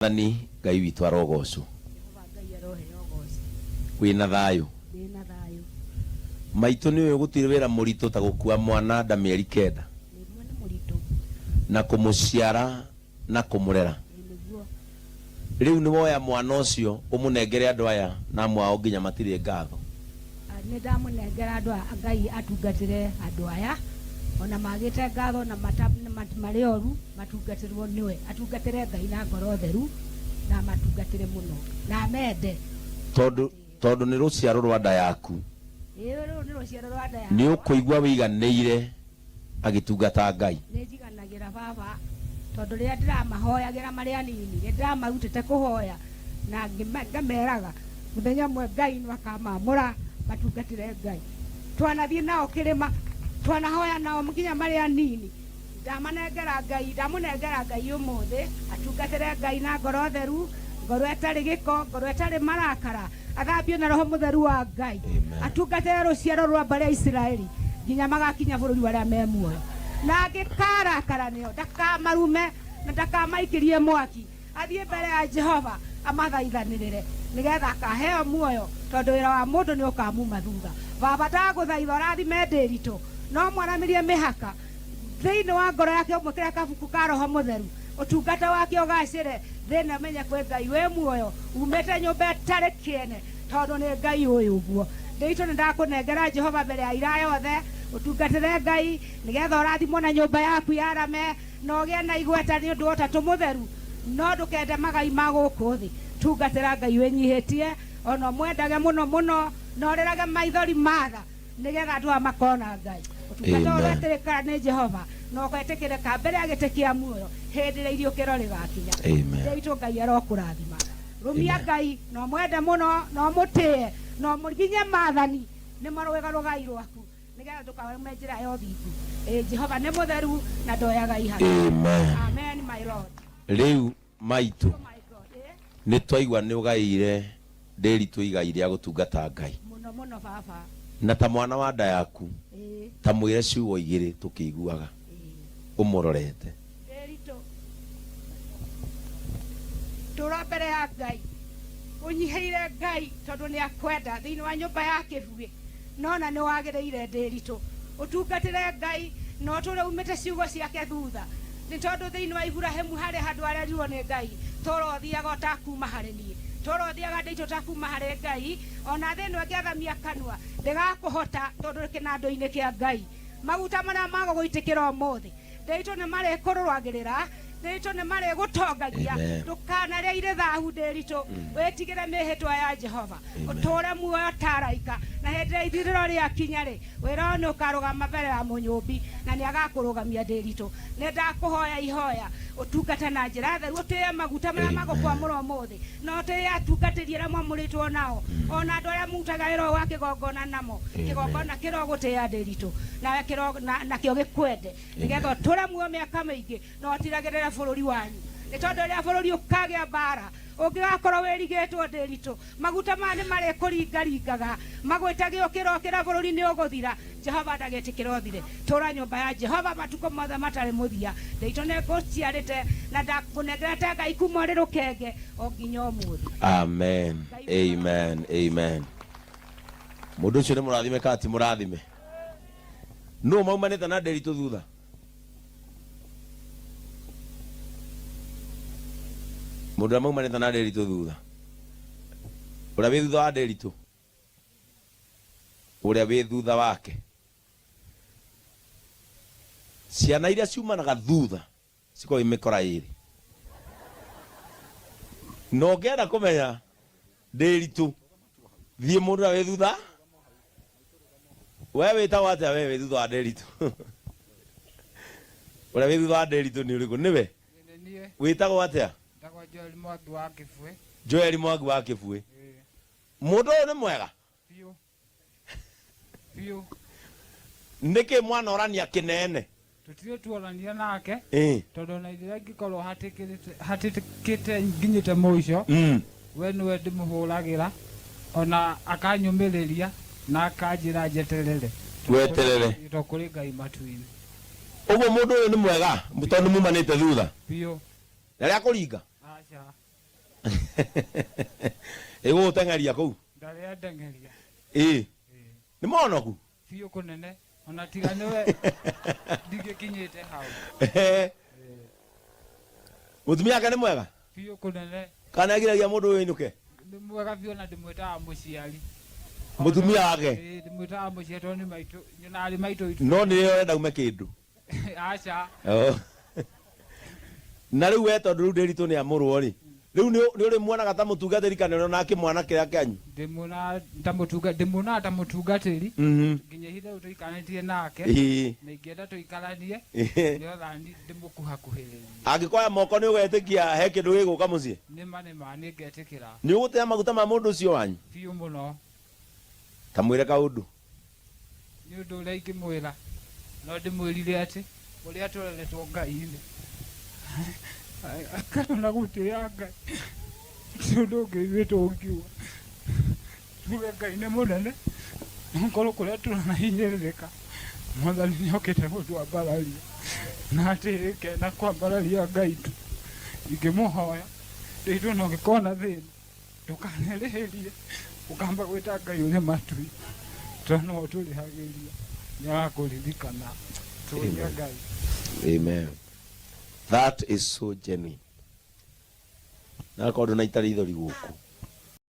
Nani Ngai witũ arogocwo. Wĩna thayũ. Maitũ nĩwe gũtirĩ wĩra mũritũ ta gũkua mwana nda mĩeri 9 na kũmũciara na kũmũrera. Rĩu nĩ woya mwana ũcio ũmũnengere andũ aya na mwao nginya matirĩ ngatho. Nĩ ndamũnengera andũ Ngai atungatĩre andũ aya ona magĩte ngatho na marĩ oru matungatĩrwo nĩwe atungatĩre Ngai na ngoro theru na matungatĩre mũno na mende tondũ nĩ rũciaro rwa nda yaku. Nĩ ũkũigua wĩiganĩire agĩtungata Ngai. Nĩ njiganagĩra baba tondũ rĩrĩa ndĩramahoyagĩra marĩ anini nĩ ndĩramarutĩte kũhoya na ngameraga mũthenya mwe Ngai nĩ akamamũra matungatĩre Ngai. Twanathiĩ nao kĩrĩma twanahoya nao nginya marĩ anini ndamanengera Ngai ũmũthĩ atungatĩre Ngai na ngoro theru, ngoro ĩtarĩ gĩko, ngoro ĩtarĩ marakara, athambio na roho mũtheru wa Ngai. Atungatĩre rũciaro rwa mbarĩ ya Isiraeli nginya magakinya bũrũri warĩa me muoyo. Na angĩkarakara nĩo ndakamarume na ndakamaikĩrie mwaki, athiĩ mbere ya Jehova amathaithanĩrĩre nĩgetha akaheo muoyo tondũ wĩra wa mũndũ nĩ ũkamuma thutha. Baba ndagũthaitha ũrathime Ndĩritũ no mwaramĩrie mĩhaka thĩinĩ wa ngoro yake ũmwĩkĩre kabuku ka roho mũtheru, ũtungata wake ũgacĩre thĩna menye kwĩ Ngai wĩ muoyo umĩte nyũmba ĩtarĩ kĩene tondũ nĩ Ngai ũyũ ũguo. Ndĩritũ nĩ ndakũnengera Jehova mbere ya ira yothe ũtungatĩre Ngai nĩgetha ũrathimwo na nyũmba yaku yarame na ũgĩe na igweta nĩ ũndũ wa ũtatũ mũtheru no ndũkende magai ma gũkũ thĩ. Tungatĩra Ngai wĩnyihĩtie ona mwendage mũno mũno na ũrĩrage maithori matha nĩgetha andũ makona Ngai. Ũtungata ũrĩa ũtĩrĩkana nĩ Jehova no kwetĩkĩrĩka mbere ya gĩtĩ kĩa muoyo hĩndĩ ĩrĩa iriũkĩro rĩgakinya. Ndĩritũ Ngai arokũrathima. Rumia Ngai no mwende mũno no mũtĩe no mũginye maathani nĩ marũega rũgai rwaku nĩgetha ndũkaume njĩra ya ũthingu. Jehova nĩ mũtheru na ndoyaga ihaki. Amen my Lord. Rĩu maitũ nĩ twaigua nĩ ũgaĩire Ndĩritũ igai rĩa gũtungata Ngai mũno mũno baba na ta mwana wa nda yaku ta mwĩre ciugo 2 tũkĩiguaga ũmũrorete. Ndĩritũ tũra mbere ya Ngai ũnyihĩire Ngai tondũ nĩ akwenda thĩinĩ wa nyũmba ya kĩbuĩ no na nĩ wagĩrĩire Ndĩritũ ũtungatĩre Ngai no tũrĩ umĩte ciugo ciake thutha nĩ tondũ thĩinĩ wa Iburahĩmu harĩ handũ arerirwo nĩ Ngai toro thiaga ũtakuma harĩ niĩ toro thiaga Ndĩritũ ũtakuma harĩ Ngai ona thĩinĩ ũngĩathamia kanua ndĩgakũhota tondũ kĩnandũ-inĩ kĩa Ngai maguta marĩa magũgũitĩkĩra ũmũthĩ Ndĩritũ nĩ marĩkũrũagĩrĩra Ndĩritũ nĩ marĩgũtongagia ndũkanarĩa irĩ thahu Ndĩritũ wĩtigĩre mĩhĩtwa ya Jehova ũtũre muoyo taraika na hĩndĩ ĩrĩa ithirĩro rĩakinya-rĩ wĩra nĩ ũkarũgama mbere ya mũnyũmbi na nĩ agakũrũgamia Ndĩritũ. Nĩ ndakũhoya ihoya ũtungata na njĩra theru ũtĩe maguta marĩa magũkwamũra ũmũthĩ no ũtĩe atungatĩri arĩa mwamũrĩtwo nao ona andũ arĩa mutaga wĩra wa kĩgongona namo kĩgongona kĩrogũtĩya Ndĩritũ nakĩo gĩkwende nĩgetha ũtũre muoyo mĩaka mĩingĩ no ũtiragĩrĩre bũrũri wanyu nĩ tondũ rĩrĩa bũrũri ũkagĩa mbara ũngĩgakorwo wĩrigĩtwo Ndĩritũ maguta maya nĩ marĩkũringaringaga magwĩtagio kĩrokĩra bũrũri nĩ ũgũthira. Jehova ndagĩtĩkĩra ũthire tũra nyũmba ya Jehova matukũ mothe matarĩ mũthia. Ndĩritũ nĩ ngũciarĩte na ndakũnengerete Ngai kuma ũrĩ rũkenge o nginya ũmũthĩ. Amen. Amen. Amen. Mũndũ ũcio nĩ mũrathime kana ti mũrathime? Nũũ maumanĩte na Ndĩritũ thutha? Mũndũ ũrĩa maumanĩte na Ndĩritũ thutha ũrĩa wĩ thutha wa Ndĩritũ ũrĩa wĩ thutha wake ciana iria ciumanaga thutha cikorwo imĩkora ĩrĩ no ngĩenda kũmenya Ndĩritũ thiĩ mũndũ ũrĩa wĩ thutha we wĩtagwo atĩa we wĩ thutha wa Ndĩritũ ũrĩa wĩ thutha wa Ndĩritũ nĩ ũrĩkũ nĩwe wĩtagwo atĩa? Joel Mwangi wa Kĩbuĩ. Mũndũ ũyũ nĩ mwega biũ nĩkĩ mwana orania kĩnene tũtirĩ tuorania nake tondũ na iria ingĩkorwo hatĩkĩte nginyĩte mũico we nĩwe ndĩmũhũragĩra ona akanyũmĩrĩria na akanjĩra njeterere weterere kũrĩ Ngai matu-inĩ. Ũguo mũndũ ũyũ nĩ mwega tondũ mumanĩte thutha biũ na rĩa kũringa ego tengaria kou ndare adengeria ni monoku biũ kũnene ona tiga nĩwe ndingĩkinyĩte hau mutumia ake ni mwega biũ kũnene kana agiragia mundu uyu inuke nĩ mwega biũ na ndĩmwĩtaga mũciari mutumia wake ndĩmwĩtaga mũciari tondũ nĩ maitũ nyonarĩ maitũ itu no nĩ urenda ume kindu aca na riu we tondu riu ndĩritũ nĩ amũrwo ri riu nĩ ũrĩ muonaga ta mũtungatĩri kana nĩ onake mwana kĩrĩa kĩanyu ndĩmuonaga ta mũtungatĩri nginya ihinda rĩu tũikarĩtie nake na ingĩenda tũikaranie nĩotha ndĩmũkuhakuhĩrĩria angĩkoya moko nĩ ũgetĩkia he kĩndũ gĩgũka mũciĩ nĩma nĩ ngetĩkĩra nĩ ũgũteya maguta ma mũndũ ũcio wanyu biũ mũno ta mwĩre kaũndũ nĩ ũndũ ũrĩa ingĩmwĩra no ndĩmwĩrire atĩ ũrĩa tũreretwo Ngai-inĩ akana gũtĩĩa Ngai ti ũndũ ũngĩ ithuĩ tũngiuga tuge Ngai nĩ mũnene nokorwo kũrĩa tũranahinyĩrĩrĩka Mwathani nĩokĩte gũtwambararia na atĩ kena kwambararia Ngai tu ingĩmũhoya ndĩitũ no gĩkorwo na thĩna ndũkanerĩhĩrie ũkamba gwĩta Ngai ũrĩ matui tondũ no ũtũrĩhagĩria nĩwakũririkana tũria Ngai. Amen. That is so genuine. Na kodo na itari ithori guku